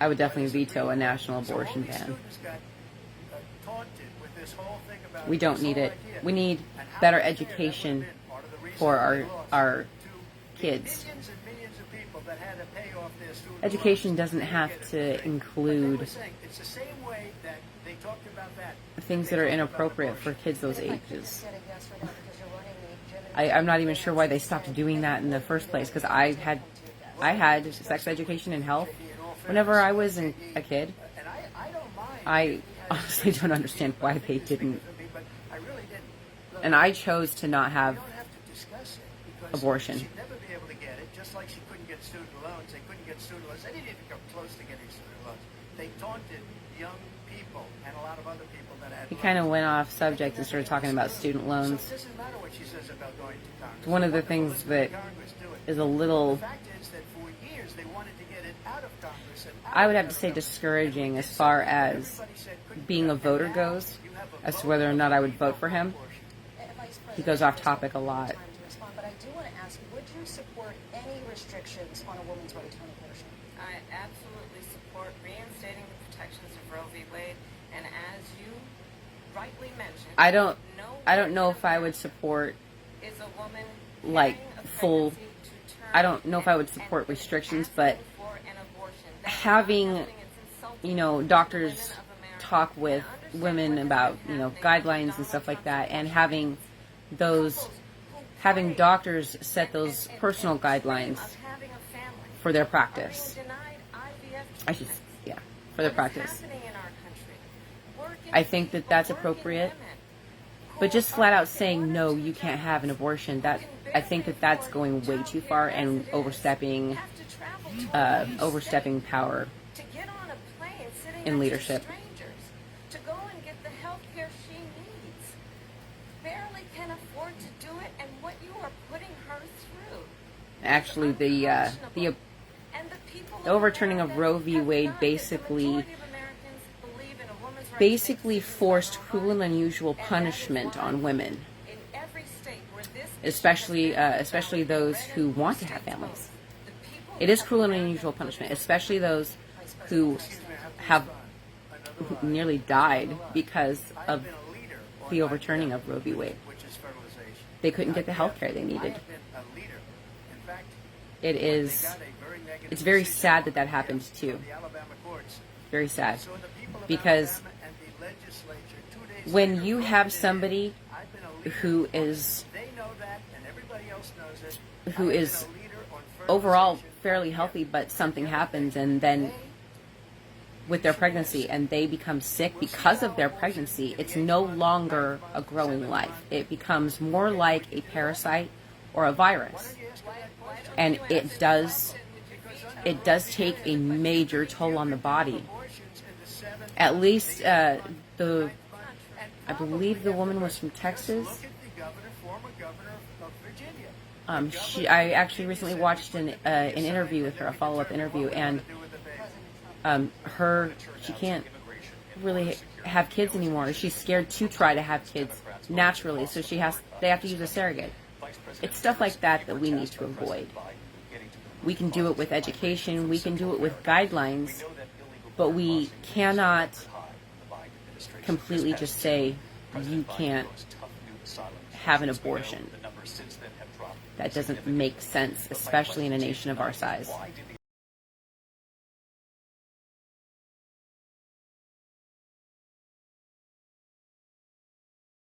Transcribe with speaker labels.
Speaker 1: I would definitely veto a national abortion ban. We don't need it. We need better education for our kids. Education doesn't have to include things that are inappropriate for kids those ages. I'm not even sure why they stopped doing that in the first place, because I had sex education and health whenever I was a kid. I honestly don't understand why they didn't. And I chose to not have abortion.
Speaker 2: She'd never be able to get it, just like she couldn't get student loans. They couldn't get student loans. They didn't even come close to getting student loans. They taunted young people and a lot of other people that had.
Speaker 1: He kind of went off subject and started talking about student loans.
Speaker 2: So it doesn't matter what she says about going to Congress.
Speaker 1: One of the things that is a little,
Speaker 2: The fact is that for years they wanted to get it out of Congress. And
Speaker 1: I would have to say, discouraging as far as being a voter goes, as to whether or not I would vote for him. He goes off topic a lot.
Speaker 3: But I do want to ask you, would you support any restrictions on a woman's right to an abortion?
Speaker 4: I absolutely support reinstating the protections of Roe v. Wade, and as you rightly mentioned,
Speaker 1: I don't know if I would support
Speaker 4: is a woman
Speaker 1: like
Speaker 4: carrying a
Speaker 1: full.
Speaker 4: pregnancy to term
Speaker 1: I don't know if I would
Speaker 4: and
Speaker 1: support restrictions, but
Speaker 4: asking for an abortion. That is
Speaker 1: having,
Speaker 4: not something that's insulting
Speaker 1: doctors
Speaker 4: to women of America.
Speaker 1: talk with women about, guidelines and stuff like that, and having doctors set those personal guidelines for their practice. For their practice. I think that that's appropriate. But just flat out saying, no, you can't have an abortion, I think that that's going way too far and overstepping power in leadership.
Speaker 4: To go and get the health care she needs. Barely can afford to do it, and what you are putting her through.
Speaker 1: Actually, the overturning of Roe v. Wade basically forced cruel and unusual punishment on women, especially those who want to have families. It is cruel and unusual punishment, especially those who nearly died because of the overturning of Roe v. Wade. They couldn't get the health care they needed. It's very sad that happened too. Very sad. Because when you have somebody who is overall fairly healthy, but something happens and then with their pregnancy and they become sick because of their pregnancy, it's no longer a growing life. It becomes more like a parasite or a virus. And it does take a major toll on the body. At least I believe the woman was from Texas. I actually recently watched an interview with her, a follow-up interview, and she can't really have kids anymore. She's scared to try to have kids naturally, so they have to use a surrogate. It's stuff like that we need to avoid. We can do it with education, we can do it with guidelines, but we cannot completely just say you can't have an abortion. That doesn't make sense, especially in a nation of our size.